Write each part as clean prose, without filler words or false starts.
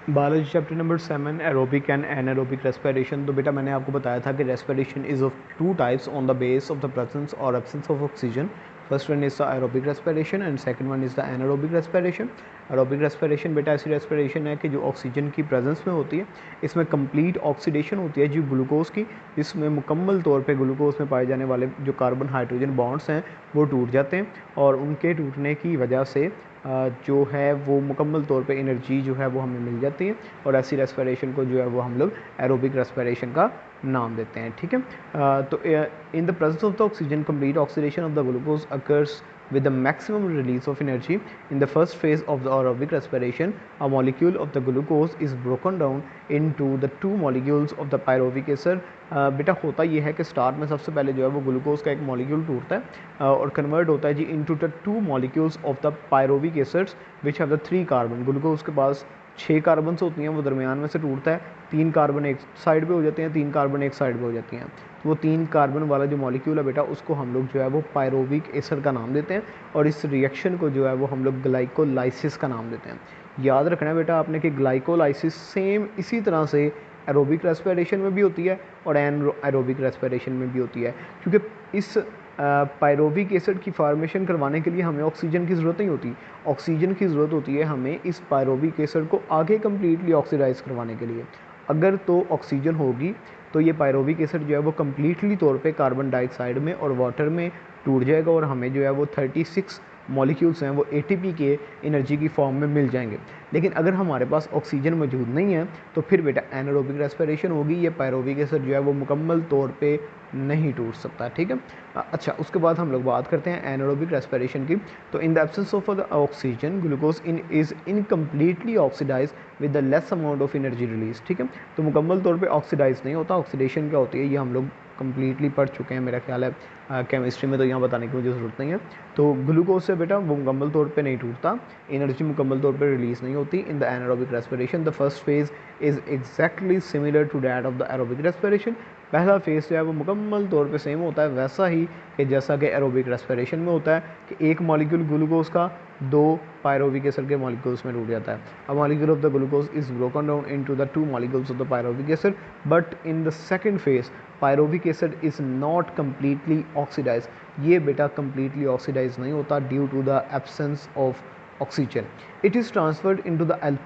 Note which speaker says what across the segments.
Speaker 1: Biology chapter number 7 aerobic and anaerobic respiration. तो बेटा मैंने आपको बताया था कि respiration is of two types on the base of the presence और absence of oxygen. First one is the aerobic respiration and second one is the anaerobic respiration. Aerobic respiration बेटा ऐसी रेस्पिरेशन है कि जो ऑक्सीजन की presence में होती है, इसमें कंप्लीट ऑक्सीडेशन होती है जो ग्लूकोज की, जिसमें मुकम्मल तौर पे ग्लूकोज में पाए जाने वाले जो कार्बन हाइड्रोजन बॉन्ड्स हैं वो टूट जाते हैं और उनके टूटने की वजह से जो है वो मुकम्मल तौर पे एनर्जी जो है वो हमें मिल जाती है और ऐसी रेस्पिरेशन को जो है वो हम लोग एरोबिक रेस्पिरेशन का नाम देते हैं। ठीक है, तो in the presence of the oxygen complete oxidation of the glucose occurs with the maximum release of energy. In the first phase of the aerobic respiration, a molecule of the glucose is broken down into the two molecules of the pyruvic acid. बेटा होता ये है कि start में सबसे पहले जो है वो ग्लूकोज का एक मॉलिक्यूल टूटता है और कन्वर्ट होता है जी into the two molecules of the pyruvic acids which have the 3 carbon. Glucose के पास 6 कार्बन्स होती हैं, वो दरमियान में से टूटता है, 3 कार्बन एक साइड पे हो जाते हैं, 3 कार्बन एक साइड पे हो जाती हैं। तो वो 3 कार्बन वाला जो मॉलिक्यूल है बेटा उसको हम लोग जो है वो पायरोविक एसिड का नाम देते हैं और इस रिएक्शन को जो है वो हम लोग ग्लाइकोलाइसिस का नाम देते हैं। याद रखना है बेटा आपने कि ग्लाइकोलाइसिस सेम इसी तरह से एरोबिक रेस्पिरेशन में भी होती है और एरोबिक रेस्पिरेशन में भी होती है, क्योंकि इस पायरोविक एसिड की फार्मेशन करवाने के लिए हमें ऑक्सीजन की ज़रूरत नहीं होती। ऑक्सीजन की ज़रूरत होती है हमें इस पायरोविक एसिड को आगे कम्प्लीटली ऑक्सीडाइज करवाने के लिए। अगर तो ऑक्सीजन होगी तो ये पायरोविक एसिड जो है वो कम्प्लीटली तौर पे कार्बन डाइऑक्साइड में और वाटर में टूट जाएगा और हमें जो है वो 36 मॉलिक्यूल्स हैं वो ATP के एनर्जी की फॉर्म में मिल जाएंगे। लेकिन अगर हमारे पास ऑक्सीजन मौजूद नहीं है तो फिर बेटा एनारोबिक रेस्पिरेशन होगी, ये पायरोविक एसिड जो है वो मुकम्मल तौर पे नहीं टूट सकता। ठीक है, अच्छा उसके बाद हम लोग बात करते हैं एनारोबिक रेस्पिरेशन की। तो in the absence of the oxygen glucose is incompletely oxidise with the less amount of energy release. ठीक है, तो मुकम्मल तौर पे ऑक्सीडाइज नहीं होता। ऑक्सीडेशन क्या होती है ये हम लोग कम्प्लीटली पढ़ चुके हैं मेरा ख्याल है केमिस्ट्री में, तो यहाँ बताने की मुझे ज़रूरत नहीं है। तो ग्लूकोज से बेटा वो मुकम्मल तौर पे नहीं टूटता, एनर्जी मुकम्मल तौर पे रिलीज़ नहीं होती। In the anaerobic respiration the first phase is exactly similar to that of the aerobic respiration. पहला फेज़ जो है वो मुकम्मल तौर पे सेम होता है, वैसा ही कि जैसा कि एरोबिक रेस्पिरेशन में होता है कि एक मॉलिक्यूल ग्लूकोज का 2 पायरोविक एसिड के मॉलिक्यूल्स में टूट जाता है। A molecule of the glucose is broken down into the 2 molecules of the pyruvic acid, but in the second phase pyruvic acid is not completely oxidise. ये बेटा completely oxidise नहीं होता due to the absence of oxygen. It is transferred into the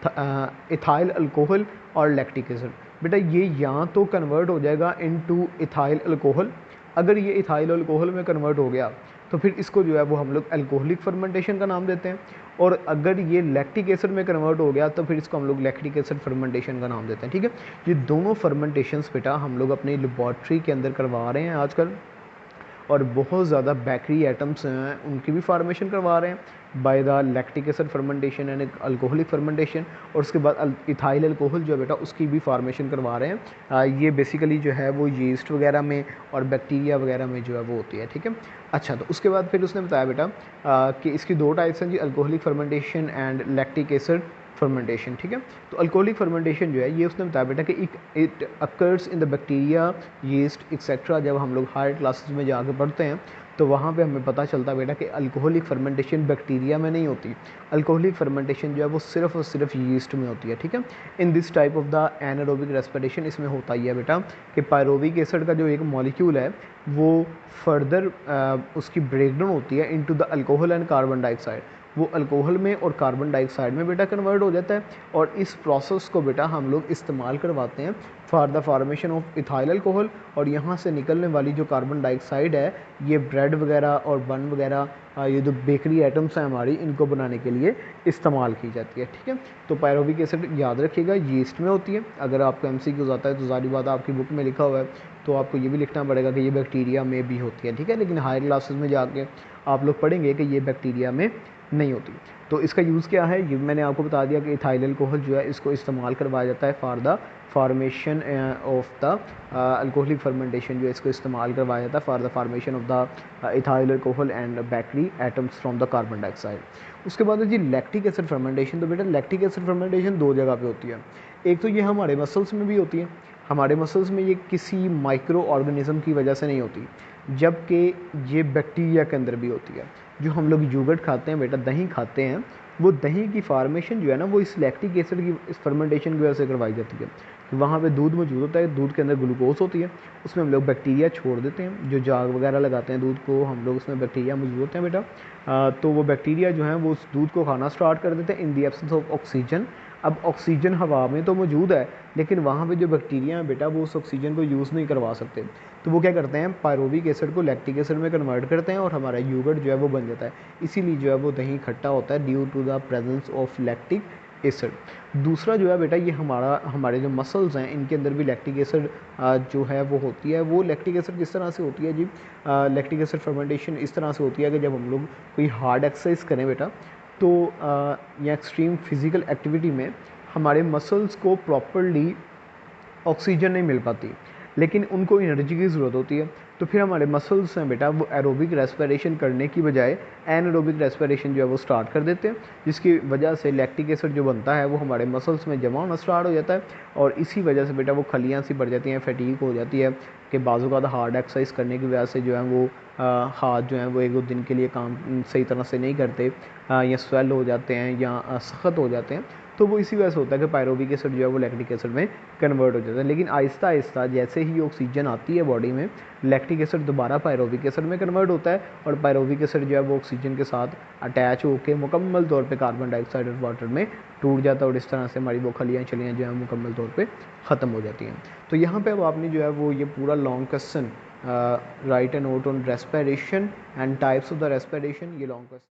Speaker 1: ethyl alcohol और lactic acid. बेटा ये यहाँ तो convert हो जाएगा इनटू इथाइल अल्कोहल। अगर ये इथाइल अल्कोहल में कन्वर्ट हो गया तो फिर इसको जो है वो हम लोग अल्कोहलिक फर्मेंटेशन का नाम देते हैं, और अगर ये लैक्टिक एसिड में कन्वर्ट हो गया तो फिर इसको हम लोग लैक्टिक एसिड फर्मेंटेशन का नाम देते हैं। ठीक है, ये दोनों फर्मेंटेशंस बेटा हम लोग अपनी लेबॉर्ट्री के अंदर करवा रहे हैं आजकल, और बहुत ज़्यादा बैकरी एटम्स हैं उनकी भी फार्मेशन करवा रहे हैं by the lactic acid fermentation and alcoholic fermentation, और उसके बाद इथाइल अल्कोहल जो है बेटा उसकी भी फार्मेशन करवा रहे हैं। ये बेसिकली जो है वो यीस्ट वगैरह में और बैक्टीरिया वगैरह में जो है वो होती है। ठीक है, अच्छा तो उसके बाद फिर उसने बताया बेटा कि इसकी 2 टाइप्स हैं जी, alcoholic fermentation and lactic acid fermentation. ठीक है, तो अल्कोहलिक फर्मेंटेशन जो है ये उसने बताया बेटा कि it occurs in the bacteria, yeast etcetera. जब हम लोग हायर क्लासेस में जाके पढ़ते हैं तो वहाँ पे हमें पता चलता है बेटा कि अल्कोहलिक फर्मेंटेशन बैक्टीरिया में नहीं होती, अल्कोहलिक फर्मेंटेशन जो है वो सिर्फ और सिर्फ यीस्ट में होती है। ठीक है, in this type of the anaerobic respiration इसमें होता ही है बेटा कि पायरोविक एसिड का जो एक मॉलिक्यूल है वो फर्दर उसकी ब्रेकडाउन होती है into the alcohol and carbon dioxide, वो अल्कोहल में और कार्बन डाइऑक्साइड में बेटा कन्वर्ट हो जाता है, और इस प्रोसेस को बेटा हम लोग इस्तेमाल करवाते हैं for the formation of ethyl alcohol. और यहाँ से निकलने वाली जो कार्बन डाइऑक्साइड है ये ब्रेड वगैरह और बन वगैरह ये जो बेकरी आइटम्स हैं हमारी, इनको बनाने के लिए इस्तेमाल की जाती है। ठीक है, तो पायरोविक एसिड याद रखिएगा यीस्ट में होती है। अगर आपको MCQ आता है तो सारी बात आपकी बुक में लिखा हुआ है, तो आपको ये भी लिखना पड़ेगा कि ये बैक्टीरिया में भी होती है। ठीक है, लेकिन हायर क्लासेस में जाके आप लोग पढ़ेंगे कि ये बैक्टीरिया में नहीं होती। तो इसका यूज़ क्या है ये मैंने आपको बता दिया कि इथाइल अल्कोहल जो है इसको इस्तेमाल करवाया जाता है for the formation of the alcoholic fermentation, जो इसको इस्तेमाल करवाया जाता है for the formation of the ethyl alcohol and bakery atoms from the carbon dioxide. उसके बाद है जी लैक्टिक एसिड फर्मेंटेशन। तो बेटा लैक्टिक एसिड फर्मेंटेशन 2 जगह पे होती है। एक तो ये हमारे मसल्स में भी होती है, हमारे मसल्स में ये किसी माइक्रो ऑर्गेनिज्म की वजह से नहीं होती, जबकि ये बैक्टीरिया के अंदर भी होती है। जो हम लोग योगर्ट खाते हैं बेटा, दही खाते हैं, वो दही की फार्मेशन जो है ना वो इस लैक्टिक एसिड की इस फर्मेंटेशन की वजह से करवाई जाती है कि वहाँ पे दूध मौजूद होता है, दूध के अंदर ग्लूकोज होती है, उसमें हम लोग बैक्टीरिया छोड़ देते हैं, जो जाग वगैरह लगाते हैं दूध को हम लोग, उसमें बैक्टीरिया मौजूद होते हैं बेटा। तो वो बैक्टीरिया जो है वो उस दूध को खाना स्टार्ट कर देते हैं इन दी एब्सेंस ऑफ ऑक्सीजन। अब ऑक्सीजन हवा में तो मौजूद है, लेकिन वहाँ पे जो बैक्टीरिया हैं बेटा वो उस ऑक्सीजन को यूज़ नहीं करवा सकते, तो वो क्या करते हैं, पायरोविक एसिड को लैक्टिक एसिड में कन्वर्ट करते हैं और हमारा योगर्ट जो है वो बन जाता है। इसीलिए जो है वो दही खट्टा होता है due to the presence of lactic acid. दूसरा जो है बेटा ये हमारे जो मसल्स हैं इनके अंदर भी लैक्टिक एसिड जो है वो होती है। वो लैक्टिक एसिड किस तरह से होती है जी, लैक्टिक एसिड फर्मेंटेशन इस तरह से होती है कि जब हम लोग कोई हार्ड एक्सरसाइज करें बेटा, तो या एक्सट्रीम फिज़िकल एक्टिविटी में हमारे मसल्स को प्रॉपरली ऑक्सीजन नहीं मिल पाती, लेकिन उनको एनर्जी की ज़रूरत होती है, तो फिर हमारे मसल्स हैं बेटा वो एरोबिक रेस्पिरेशन करने की बजाय एनारोबिक रेस्पिरेशन जो है वो स्टार्ट कर देते हैं, जिसकी वजह से लैक्टिक एसिड जो बनता है वो हमारे मसल्स में जमा होना स्टार्ट हो जाता है, और इसी वजह से बेटा वो खलियाँ सी बढ़ जाती हैं, फैटीग हो जाती है कि बाजू का हार्ड एक्सरसाइज करने की वजह से जो है वो हाथ जो है वो एक दो दिन के लिए काम सही तरह से नहीं करते, या स्वेल हो जाते हैं या सख्त हो जाते हैं, तो वो इसी वजह से होता है कि पायरोविक एसिड जो है वो लैक्टिक एसिड में कन्वर्ट हो जाता है। लेकिन आहिस्ता आहिस्ता जैसे ही ऑक्सीजन आती है बॉडी में, लैक्टिक एसिड दोबारा पायरोविक एसिड में कन्वर्ट होता है, और पायरोविक एसिड जो है वो ऑक्सीजन के साथ अटैच होकर मुकम्मल तौर पे कार्बन डाइऑक्साइड और वाटर में टूट जाता है, और इस तरह से हमारी वो खलियाँ चलियाँ जो है मुकम्मल तौर पर ख़त्म हो जाती हैं। तो यहाँ पर अब आपने जो है वो ये पूरा long question right A note on respiration and types of the respiration, ये लॉन्ग क्वेश्चन